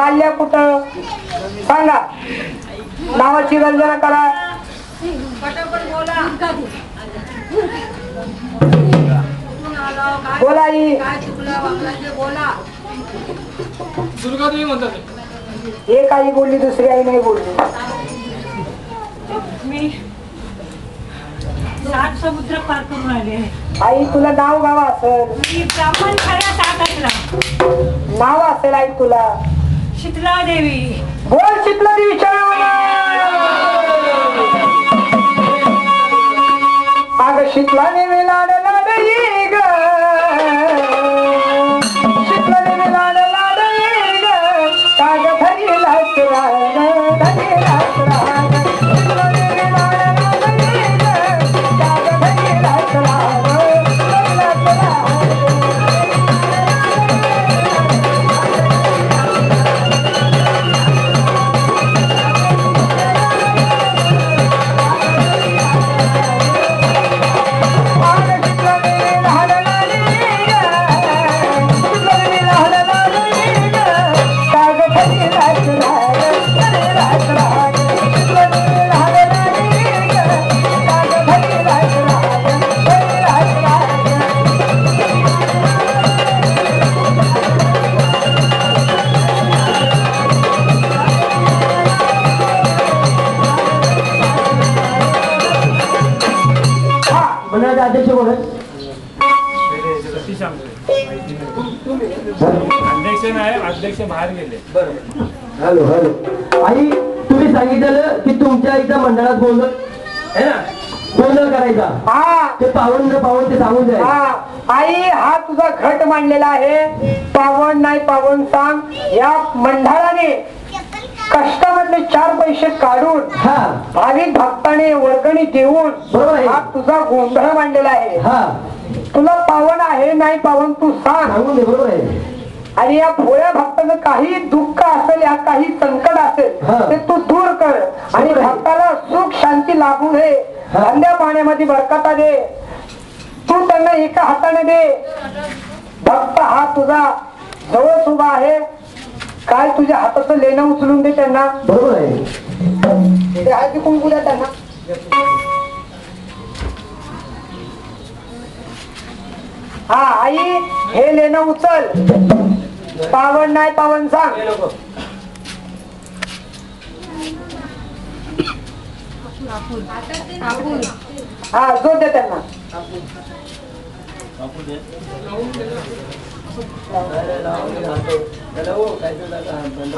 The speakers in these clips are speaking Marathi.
चालल्या कुठं सांगा, नावाची गर्जना करा. बोला आई. दुर्गादेवी म्हणतात. एक आई बोलली, दुसरी आई नाही बोलली. मी 7 समुद्र पार करून आले. आई तुला नाव गाव असेल, मी ब्राह्मण खऱ्या टाकायला नाव असेल आई तुला. शीतला देवी. बोल शीतला देवीच्या अग शीतला देवी लाड लाड ये ग, शीतला देवी लाड लाड ये ग, काग धरी लाच राग धरी लाच राग. शीतला देवी लाड लाड ये ग, काग धरी लाच राग धरी लाच राग. अध्यक्ष बोलत अध्यक्ष नाही, अध्यक्ष बाहेर गेले. Hello hello. आई तुम्ही सांगितलं की तुमच्या इथं मंडळात गोंधळ है ना, गोंधळ करायचा. हा ते पावन ते सांगून द्या. हा आई, हा तुझा घट मांडलेला आहे. पावन नाही पावन सांग. या मंडळाने कष्टामधले 4 पैसे काढून भाविक भक्ताने वर्गणी देऊन हा तुझा गोंधळ मांडलेला आहे. तुला पावन आहे नाही पावन तू सांग. बरोबर आहे. आणि या भोळ्या भक्ताचं काही दुःख असेल, या काही संकट असेल ते तू दूर कर आणि भक्ताला सुख शांती लाभू दे. थंड्या पाण्यामध्ये बरकता दे. तू त्यांना एका हाताने दे. भक्त हा तुझा जवळ उभा आहे. काय तुझ्या हाताचं लेणं उचलून दे त्यांना. बरोबर आहे. ते हळदी कुंकू द्या त्यांना. हा आई हे लेणं उचल. पावन नाही पावन सांग. हा जो दे त्यांना.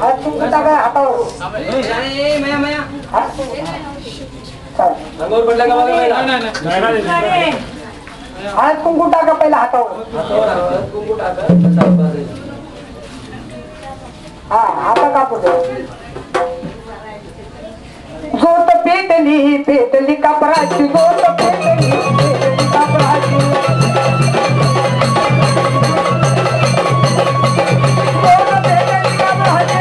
हात कुंकू टाका हातावर. हात कुंकू. चालेल. अंगावर पडला का बघा पहिला? अरे हात कुंकू टाका पहिला हातावर. कुंकू टाका. हा आता कापू दे. जोत पेटली पेटली कापराची. जोत पेटली पेटली कापराची. जोत पेटली कापराची.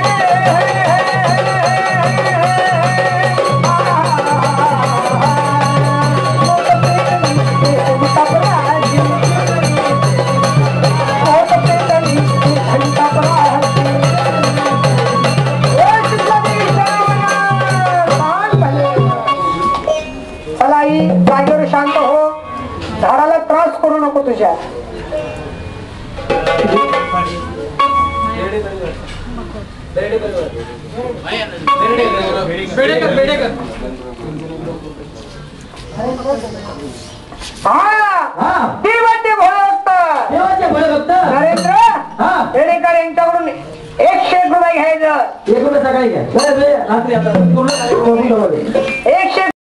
जोत पेटली पेटली कापराची. जोत पेटली पेटली कापराची. चला आई जागेवर शांत हो. झाडाला त्रास करू नको तुझ्या. हा देवाचे भक्त देवाचे भक्त नरेंद्र पेडेकर यांच्याकडून 101 रुपये घ्यायचं. एकूण सकाळी घ्या. रात्री आता पूर्ण